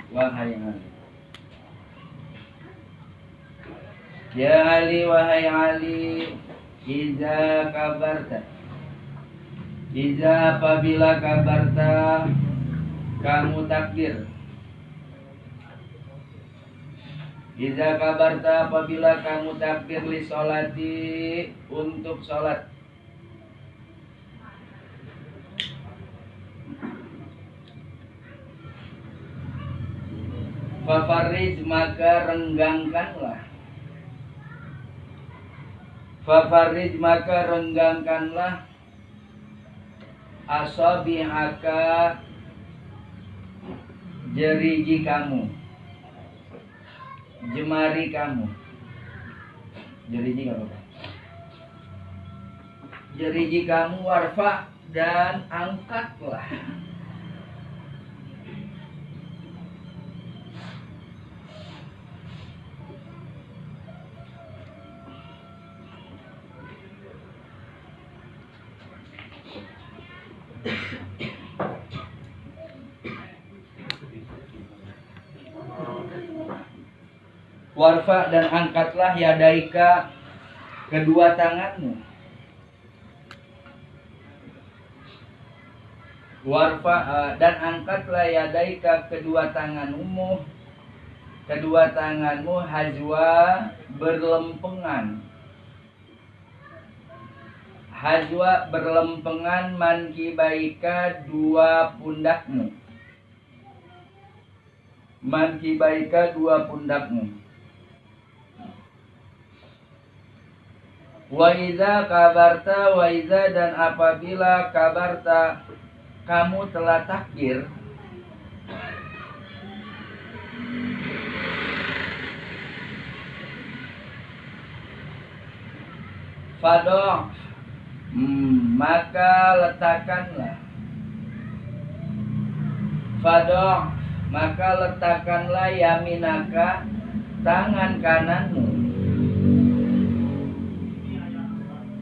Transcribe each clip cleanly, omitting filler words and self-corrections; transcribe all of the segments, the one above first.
wahai Ali. Ya Ali, wahai Ali, iza kabarta, iza apabila kabarta kamu takbir, iza kabarta apabila kamu takbir li sholati untuk sholat. Fafarij maka renggangkanlah, fafarij maka renggangkanlah asabi'aka jeriji kamu, jemari kamu, jeriji kamu, jeriji kamu, warfa dan angkatlah. Warfa dan angkatlah yadaika kedua tanganmu. Warfa dan angkatlah yadaika kedua tanganmu, kedua tanganmu hajwa berlempengan, hajwa berlempengan mankibaika dua pundakmu, mankibaika dua pundakmu. Wa iza kabarta, wa iza dan apabila kabarta kamu telah takbir, fadoh maka letakkanlah, fadoh maka letakkanlah yaminaka tangan kananmu,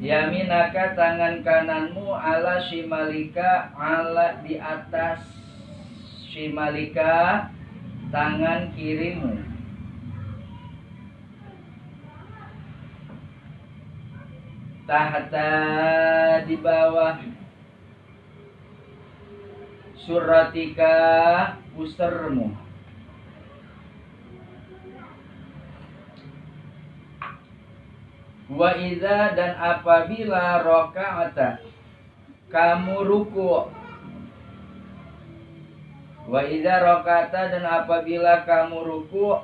yaminaka tangan kananmu ala shimalika ala di atas shimalika tangan kirimu, tahta di bawah suratika pusermu. Wa iza dan apabila roka'ata kamu ruku', wa iza roka'ata dan apabila kamu ruku',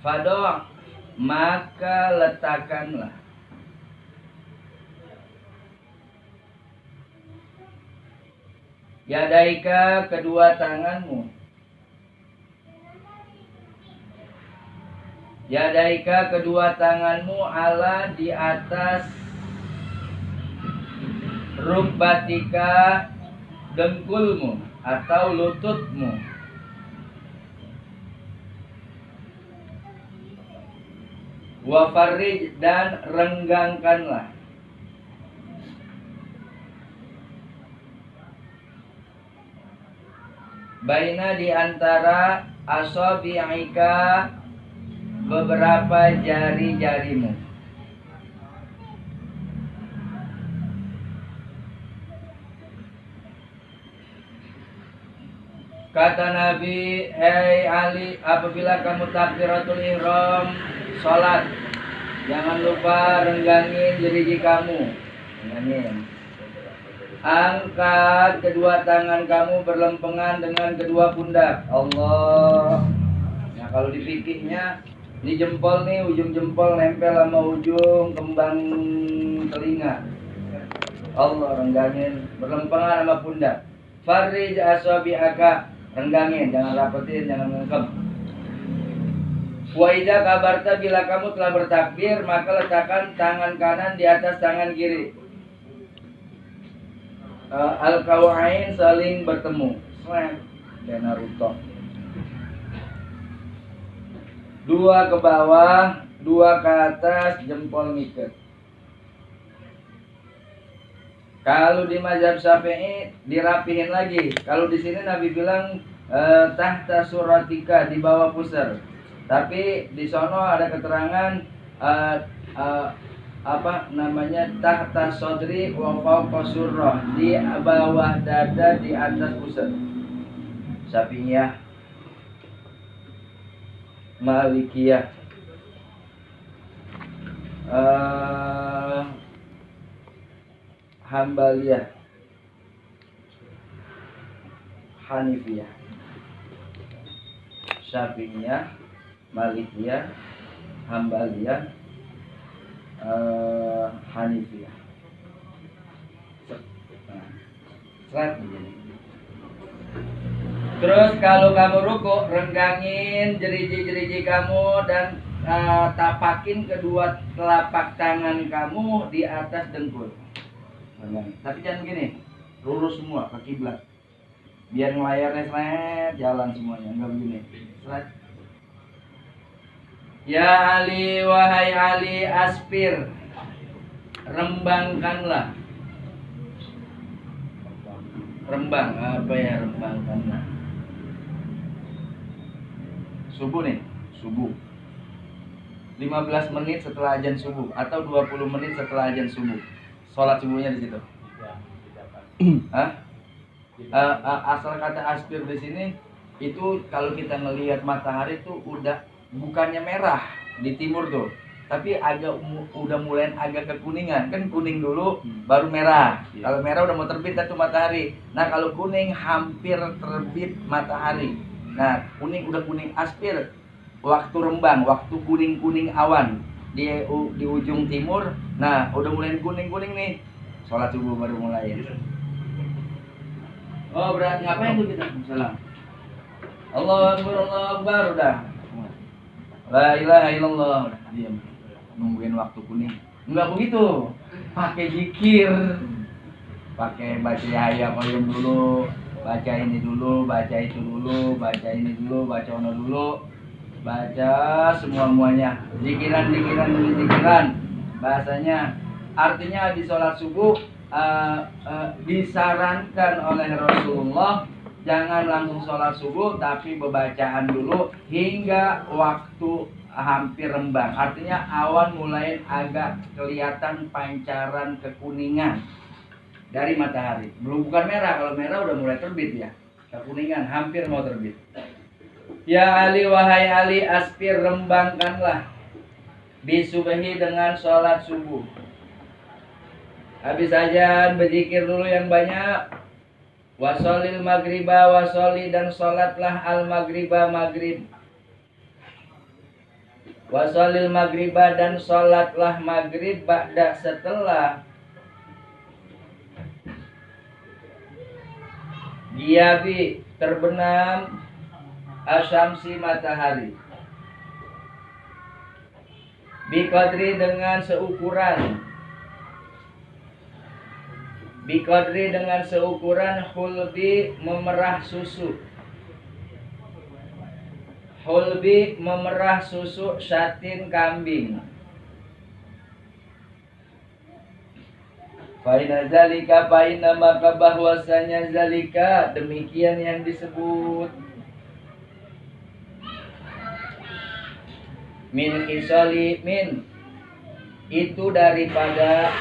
fadoh maka letakkanlah, yadaika kedua tanganmu, yadaika kedua tanganmu ala di atas rukbatika dengkulmu atau lututmu. Wa farij dan renggangkanlah, baina di antara asabi'ika beberapa jari-jarimu. Kata Nabi, hei Ali, apabila kamu takbiratul ihram sholat, jangan lupa renggangin jeriji kamu, renggangin. Angkat kedua tangan kamu berlempengan dengan kedua pundak. Allah. Nah kalau di fikihnya, ini jempol nih, ujung jempol nempel sama ujung kembang telinga. Allah, renggangin berlempengan sama pundak. Farij asabi'aka, renggangin, jangan rapetin, jangan ngengkep. Wa idza kabarta, bila kamu telah bertakbir, maka letakkan tangan kanan di atas tangan kiri. Al-kawain saling bertemu. Dan Naruto. Dua ke bawah, dua ke atas, jempol ngiket. Kalau di mazhab Syafi'i dirapihin lagi. Kalau di sini Nabi bilang tahta suratika, di bawah pusar. Tapi di sono ada keterangan apa namanya, tahta sodri wa fawqa surrah, di bawah dada di atas pusar. Syafi'iyah, Malikiyah, Hambaliyah, Hanifiyah. Syafi'iyah, Malikiyah, Hambaliyah, Hanifiyah. Seret begini. Terus kalau kamu ruku, renggangin jeriji-jeriji kamu dan tapakin kedua telapak tangan kamu di atas dengkul. Tapi jangan gini, lurus semua ke kiblat. Biar layarnya seret, jalan semuanya, enggak begini. Seret. Ya Ali, wahai Ali, aspir, rembangkanlah. Rembang, apa ya rembangkanlah? Subuh nih, subuh. 15 menit setelah azan subuh atau 20 menit setelah azan subuh. Sholat subuhnya di situ. Hah? Asal kata aspir di sini itu kalau kita ngelihat matahari tuh udah bukannya merah di timur tuh, tapi udah mulai agak kekuningan. Kan kuning dulu baru merah. Kalau merah udah mau terbit tuh matahari. Nah, kalau kuning hampir terbit matahari. Nah, kuning udah kuning aspir, waktu rembang, waktu kuning-kuning awan di ujung timur. Nah, udah mulai kuning-kuning nih. Sholat subuh baru mulai. Oh, berarti ngapain tuh kita? Salam. Allahu Akbar, Allahu Akbar, udah. La ilaha illallah, udah diam. Nungguin waktu kuning. Enggak begitu. Pakai zikir. Pakai baca Yahya Qayyum dulu, baca ini dulu, baca itu dulu, baca ini dulu, baca ono dulu. Baca semua-muanya. Zikiran. Bahasanya artinya di sholat subuh disarankan oleh Rasulullah jangan langsung sholat subuh, tapi bacaan dulu hingga waktu hampir rembang. Artinya awan mulai agak kelihatan pancaran kekuningan dari matahari. Belum, bukan merah. Kalau merah udah mulai terbit ya. Kekuningan hampir mau terbit. Ya Ali, wahai Ali, aspir, rembangkanlah bisubahi, dengan sholat subuh. Habis azan berzikir dulu yang banyak. Wasolil maghriba, wasoli, dan sholatlah al maghriba, maghrib. Wasolil maghriba, dan sholatlah maghrib ba'da, setelah giyabi, terbenam asyamsi, matahari. Biqadri, dengan seukuran. Biqadri, dengan seukuran hulbi, memerah susu. Hulbi, memerah susu syatin, kambing. Faina zalika, faina maka bahwasanya zalika, demikian yang disebut. Min hisali, min itu daripada,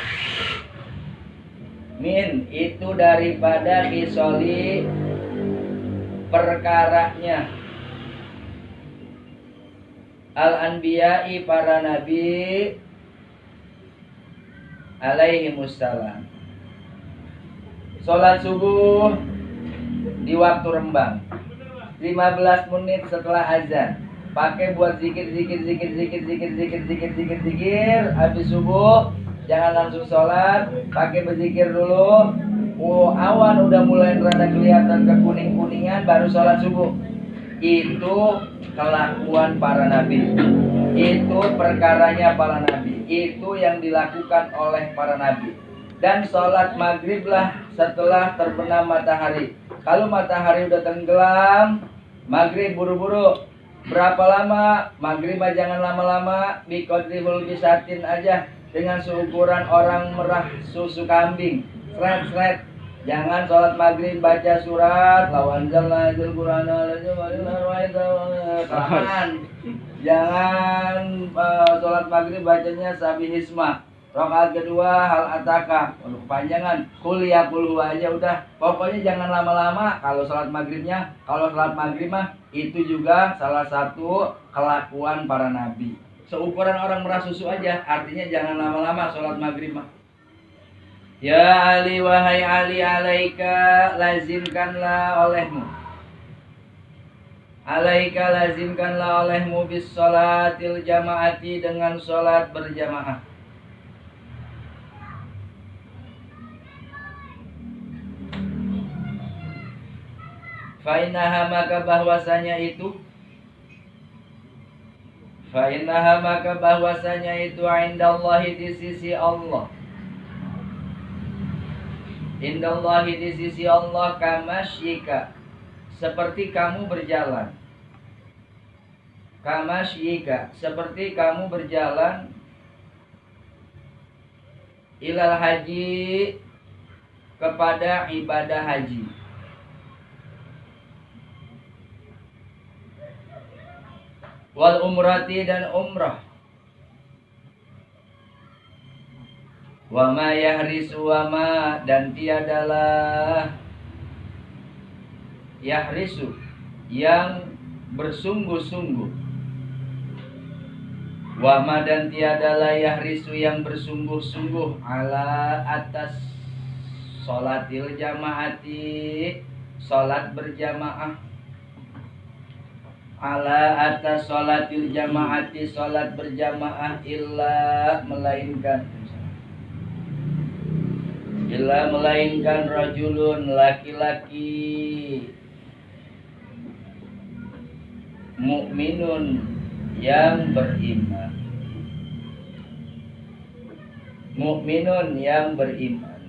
min itu daripada hisali, perkaranya. Al-anbiya'i, para nabi alaihimussalam. Sholat subuh di waktu rembang 15 menit setelah azan. Pakai buat zikir. Habis subuh jangan langsung sholat, pakai berzikir dulu. Oh, awan udah mulai rada kelihatan kekuning-kuningan, baru sholat subuh. Itu kelakuan para nabi. Itu perkaranya para nabi. Itu yang dilakukan oleh para nabi. Dan sholat maghrib lah setelah terbenam matahari. Kalau matahari udah tenggelam, maghrib buru-buru. Berapa lama? Maghrib jangan lama-lama. Biqadrihul bisatin aja, dengan seukuran orang merah susu kambing. Seret. Jangan sholat maghrib baca surat lawan zalazil Quran jangan sholat maghrib bacanya sabihisma. Rakaat kedua hal ataka, kepanjangan kuliah puluh aja udah. Pokoknya jangan lama-lama kalau sholat maghribnya. Kalau sholat maghrib mah itu juga salah satu kelakuan para nabi. Seukuran orang merah susu aja, artinya jangan lama-lama sholat maghrib mah. Ya Ali, wahai Ali, alaika lazimkanlah olehmu. Alaika lazimkanlah olehmu bis sholatil jamaati, dengan sholat berjamaah. Fa'innaha, maka bahwasanya itu Fa'innaha, maka bahwasanya itu indallahi, di sisi Allah. Indallahi, di sisi Allah, kamasyika, seperti kamu berjalan. Kamasyika, seperti kamu berjalan. Ilal haji, kepada ibadah haji. Wal umrati, dan umrah. Wama yahrisu, wama, dan tiadalah yahrisu, yang bersungguh-sungguh. Wama, dan tiadalah yahrisu, yang bersungguh-sungguh. Ala, atas sholatil jamaati, sholat berjamaah. Ala, atas sholatil jamaati, sholat berjamaah. Illa, melainkan rajulun, laki-laki, mukminun, yang beriman. Mukminun, yang beriman.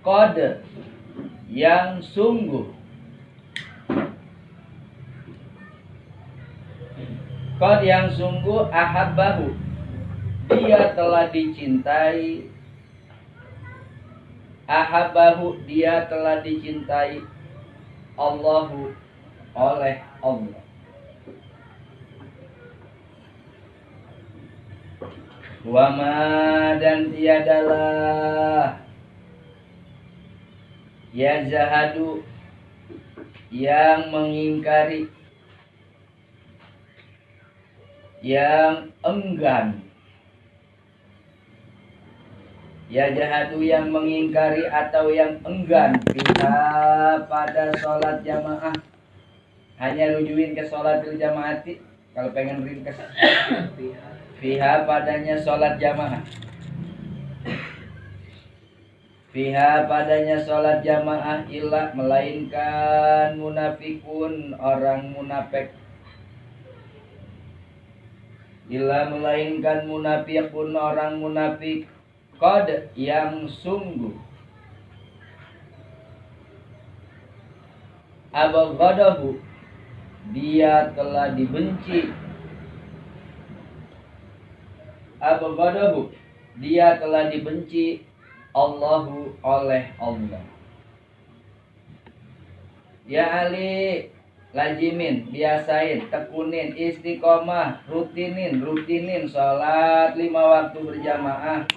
Qad, yang sungguh. Qad, yang sungguh. Ahabbahu, dia telah dicintai. Ahabbahu, dia telah dicintai. Allahu, oleh Allah. Wama, dan tiadalah yazahadu, yang mengingkari, yang enggan. Ya jahadu, yang mengingkari atau yang enggan. Fiha, pada sholat jamaah. Hanya rujuin ke sholatil jamaati. Kalau pengen ringkas, fiha, padanya sholat jamaah. Fiha, padanya sholat jamaah. Illa, melainkan munafikun, orang munafik. Illa, melainkan munafikun, orang munafik. Qad, yang sungguh. Abghadahu, dia telah dibenci. Abghadahu, dia telah dibenci. Allahu, oleh Allah. Ya Ali, lazimin, biasain, tekunin, istiqomah, rutinin sholat 5 waktu berjamaah.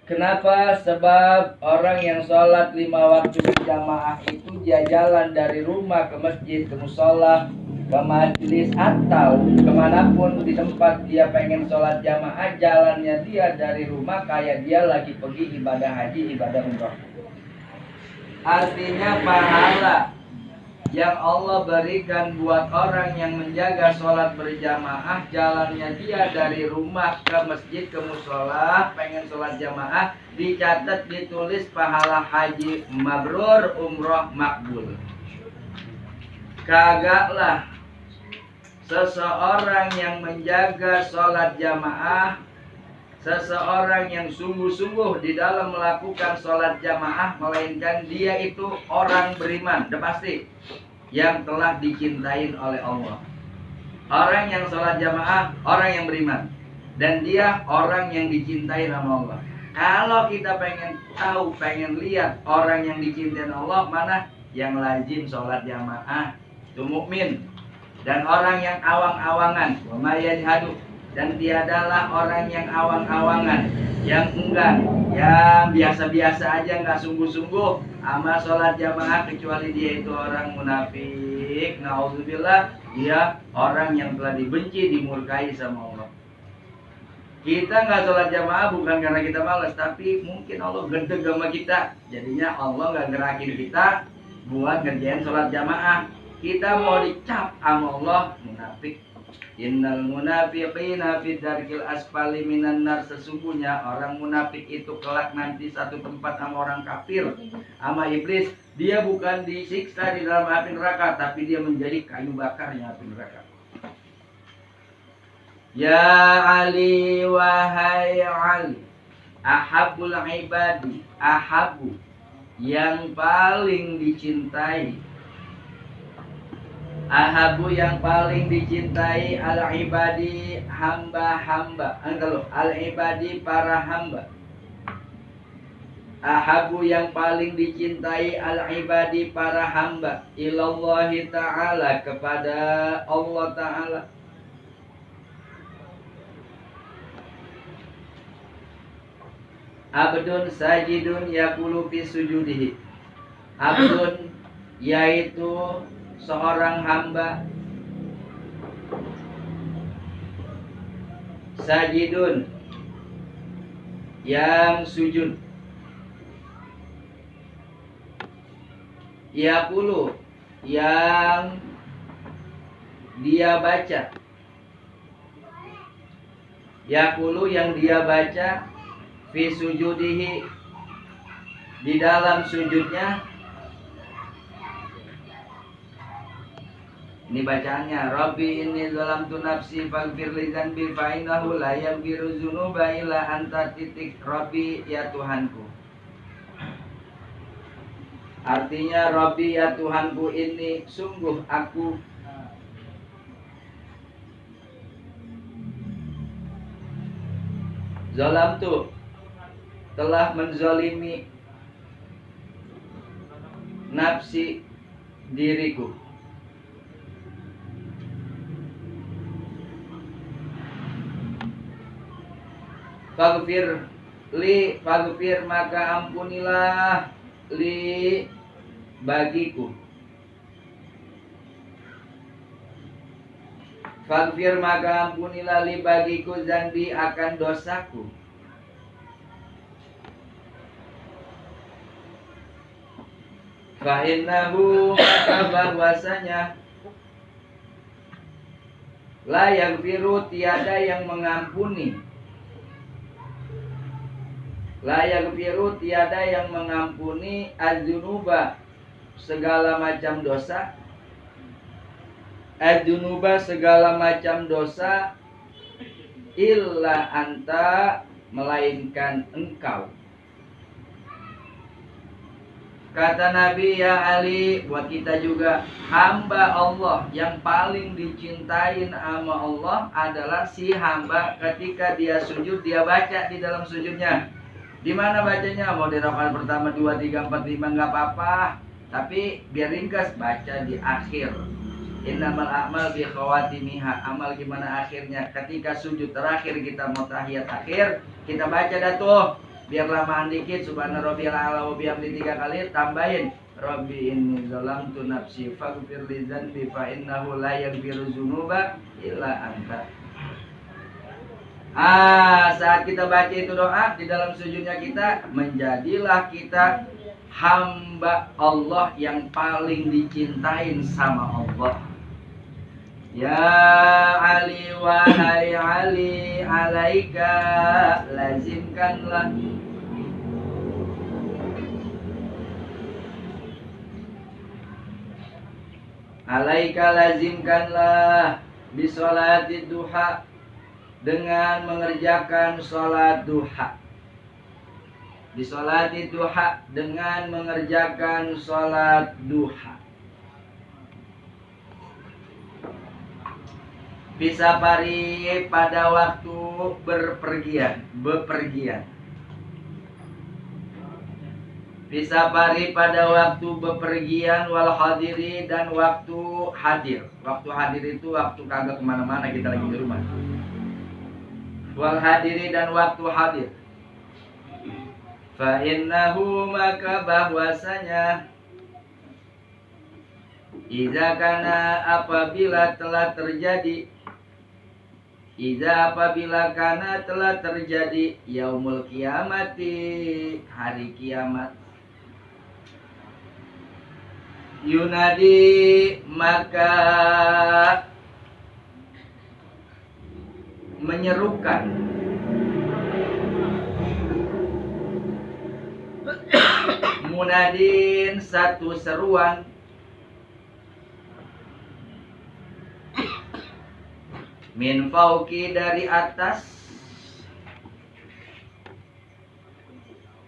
Kenapa? Sebab orang yang sholat 5 waktu berjamaah itu dia jalan dari rumah ke masjid, ke musola, ke majelis, atau kemanapun di tempat dia pengen sholat jamaah, jalannya dia dari rumah kayak dia lagi pergi ibadah haji, ibadah umrah. Artinya pahala yang Allah berikan buat orang yang menjaga sholat berjamaah, jalannya dia dari rumah ke masjid, ke musola, pengen sholat jamaah, dicatat, ditulis pahala haji mabrur, umroh makbul. Kagaklah seseorang yang menjaga sholat jamaah, seseorang yang sungguh-sungguh di dalam melakukan sholat jamaah, melainkan dia itu orang beriman, udah pasti, yang telah dicintai oleh Allah. Orang yang sholat jamaah, orang yang beriman, dan dia orang yang dicintai sama Allah. Kalau kita pengen tahu, pengen lihat orang yang dicintai Allah mana? Yang lazim sholat jamaah, itu mukmin. Dan orang yang awang-awangan, wa may yajhadu, dan tiadalah orang yang awang-awangan, yang enggak, yang biasa-biasa aja, enggak sungguh-sungguh amal sholat jamaah, kecuali dia itu orang munafik. Nauzubillah, dia orang yang telah dibenci, dimurkai sama Allah. Kita nggak sholat jamaah bukan karena kita malas, tapi mungkin Allah gedeg sama kita. Jadinya Allah nggak gerakin kita buat ngerjain sholat jamaah. Kita mau dicap sama Allah munafik. Innal munafiqina fi darkil asfali minan nar. Sesungguhnya orang munafik itu kelak nanti satu tempat sama orang kafir, sama iblis. Dia bukan disiksa di dalam api neraka, tapi dia menjadi kayu bakarnya api neraka. Ya Ali, wahai Ali, ahabul ibadi, ahabu, yang paling dicintai, ahabu yang paling dicintai, al ibadi, hamba-hamba, kalau al ibadi para hamba, ahabu yang paling dicintai, al ibadi para hamba, ilallahi ta'ala, kepada Allah ta'ala. Abdun sajidun yaqulu fi sujudihi. Abdun yaitu seorang hamba, sajidun yang sujud, yaqulu yang dia baca, yaqulu yang dia baca, fi sujudihi di dalam sujudnya. Ini bacaannya, Rabbi inni zalamtu nafsi faghfir li dzanbi fa innahu la yaghfiru dzunuba illa anta titik Rabbi ya Tuhanku. Artinya Rabbi ya Tuhanku, ini sungguh aku zalamtu, telah menzalimi nafsi, diriku. Faghfir li, faghfir maka ampunilah, li bagiku. Faghfir maka ampunilah, li bagiku, zanbi akan dosaku. Fa'innahu maka bahwasanya, la yaghfiru tiada yang mengampuni, la yaghfiru tiada yang mengampuni, adzunuba segala macam dosa, adzunuba segala macam dosa, illa anta melainkan engkau. Kata Nabi, ya Ali, buat kita juga, hamba Allah yang paling dicintain sama Allah adalah si hamba ketika dia sujud, dia baca di dalam sujudnya. Di mana bacanya? Mau di rakaat pertama 2, 3, 4, 5 nggak apa-apa, tapi biar ringkas, baca di akhir. Innamal a'mal bi khawatimiha. Amal gimana akhirnya? Ketika sujud terakhir kita mau tahiyat akhir, kita baca dah tuh. Biar lamaan dikit, subhana rabbiyal a'la wa bihamdi 3 kali, tambahin Rabbi inni zalamtu nafsi faghfir li dzanbi fa innahu la yaghfiru dzunuba illa anta. Saat kita baca itu doa di dalam sujudnya kita, menjadilah kita hamba Allah yang paling dicintain sama Allah. Ya Ali, wahai Ali, alaika lazimkanlah, alaika lazimkanlah, bisolati duha, dengan mengerjakan sholat duha, bisolati duha, dengan mengerjakan sholat duha. Bisafari pada waktu bepergian. Fisafari pada waktu bepergian, wal hadiri dan waktu hadir. Waktu hadir itu waktu kagak kemana-mana, kita lagi di rumah. Wal hadiri dan waktu hadir. Fa innahu maka bahwasanya idza kana apabila telah terjadi, idza apabila kana telah terjadi yaumul kiamati, hari kiamat, yunadi maka menyerukan munadin satu seruan min fauki dari atas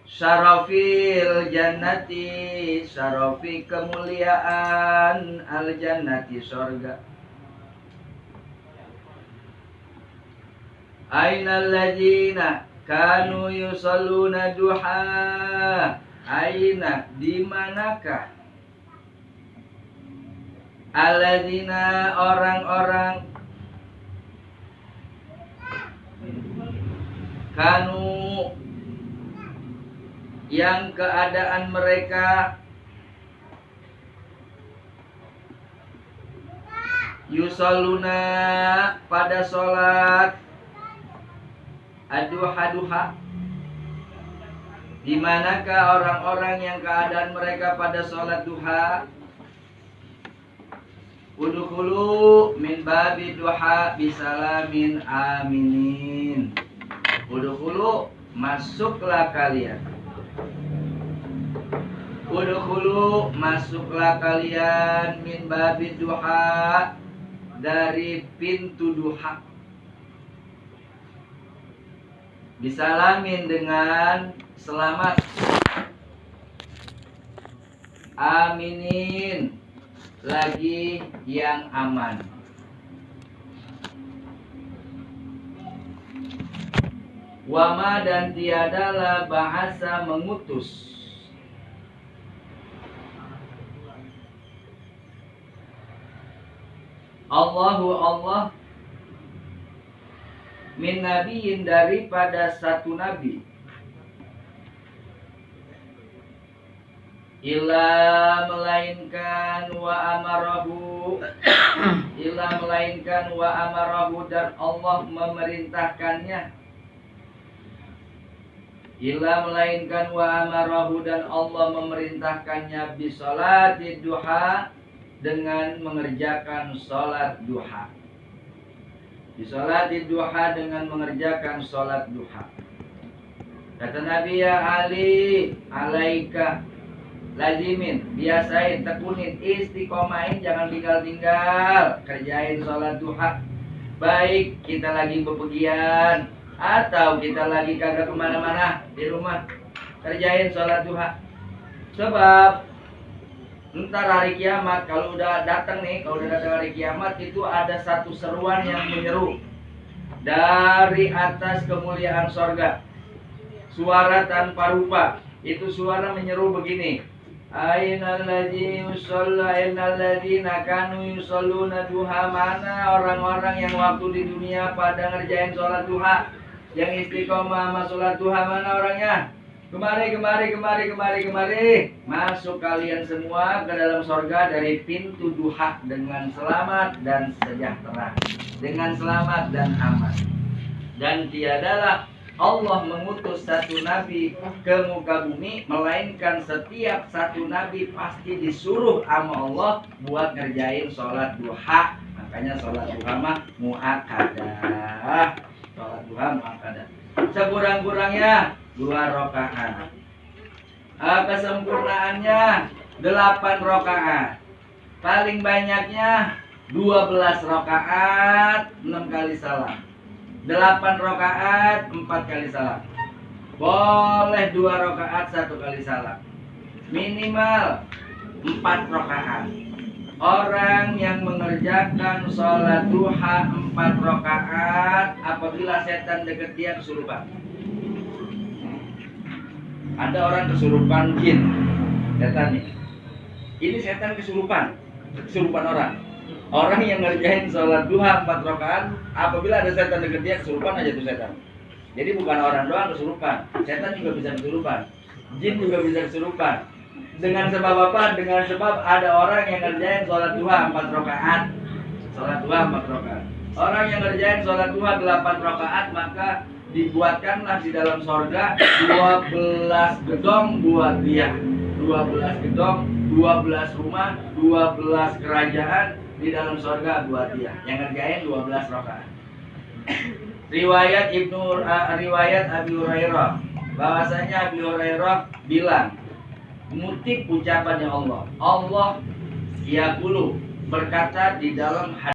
syarafil jannati, syarafi kemuliaan al jannati surga. Ainal ladzina kanu yusalluna duha, aina di manakah alladzina orang-orang kanu yang keadaan mereka yusalluna pada sholat aduha-duha. Di manakah orang-orang yang keadaan mereka pada sholat duha? Udkhulu min babi duha bisalamin aminin. Udkhulu masuklah kalian. Udkhulu masuklah kalian min babi duha dari pintu duha. Bisalamin dengan selamat. Aminin lagi yang aman. Wama dan tiadalah bahasa mengutus Allahu Allah min nabiyin daripada satu nabi illa melainkan wa amarahu illa melainkan wa amarahu dan Allah memerintahkannya illa melainkan wa amarahu dan Allah memerintahkannya bisolati duha dengan mengerjakan sholat duha. Bisolati duha dengan mengerjakan sholat duha. Kata Nabi, ya Ali, alaika lazimin, biasain, tekunin, istiqomahin, jangan tinggal-tinggal, kerjain sholat duha. Baik kita lagi bepergian atau kita lagi kagak kemana-mana di rumah, kerjain sholat duha. Sebab ntar hari kiamat, kalau udah datang nih, kalau udah datang hari kiamat, itu ada satu seruan yang menyeru dari atas kemuliaan sorga. Suara tanpa rupa. Itu suara menyeru begini. Ainal ladzina kanu yusalluna duha, mana orang-orang yang waktu di dunia pada ngerjain sholat duha, yang istiqomah sama sholat duha, mana orangnya? Kemari. Masuk kalian semua ke dalam sorga dari pintu duha dengan selamat dan sejahtera, dengan selamat dan aman. Dan tiadalah Allah mengutus satu nabi ke muka bumi, melainkan setiap satu nabi pasti disuruh sama Allah buat ngerjain sholat duha. Makanya sholat duha mah muakkadah. Sholat duha muakkadah. Sekurang-kurangnya 2 rakaat. Kesempurnaannya 8 rakaat. Paling banyaknya 12 rakaat, 6 kali salam. 8 rakaat, 4 kali salam. Boleh 2 rakaat, 1 kali salam. Minimal 4 rakaat. Orang yang mengerjakan sholat duha 4 rakaat, apabila setan dekat dia kesurupan. Ada orang kesurupan jin, setan nih. Ini setan kesurupan orang. Orang yang ngerjain sholat duha 4 rakaat, apabila ada setan dekat dia kesurupan aja tuh setan. Jadi bukan orang doang kesurupan, setan juga bisa kesurupan, jin juga bisa kesurupan. Dengan sebab apa? Dengan sebab ada orang yang ngerjain sholat duha 4 rakaat. Sholat duha 4 rakaat. Orang yang ngerjain sholat duha 8 rakaat, maka dibuatkanlah di dalam sorga 12 gedong buat dia. 12 gedong, 12 rumah, 12 kerajaan di dalam sorga buat dia. Yang ngerjain 12 rakaat. Riwayat Abi Hurairah, bahwasanya Abi Hurairah bilang, ngutip ucapannya Allah. Allah yaqulu, berkata di dalam hadis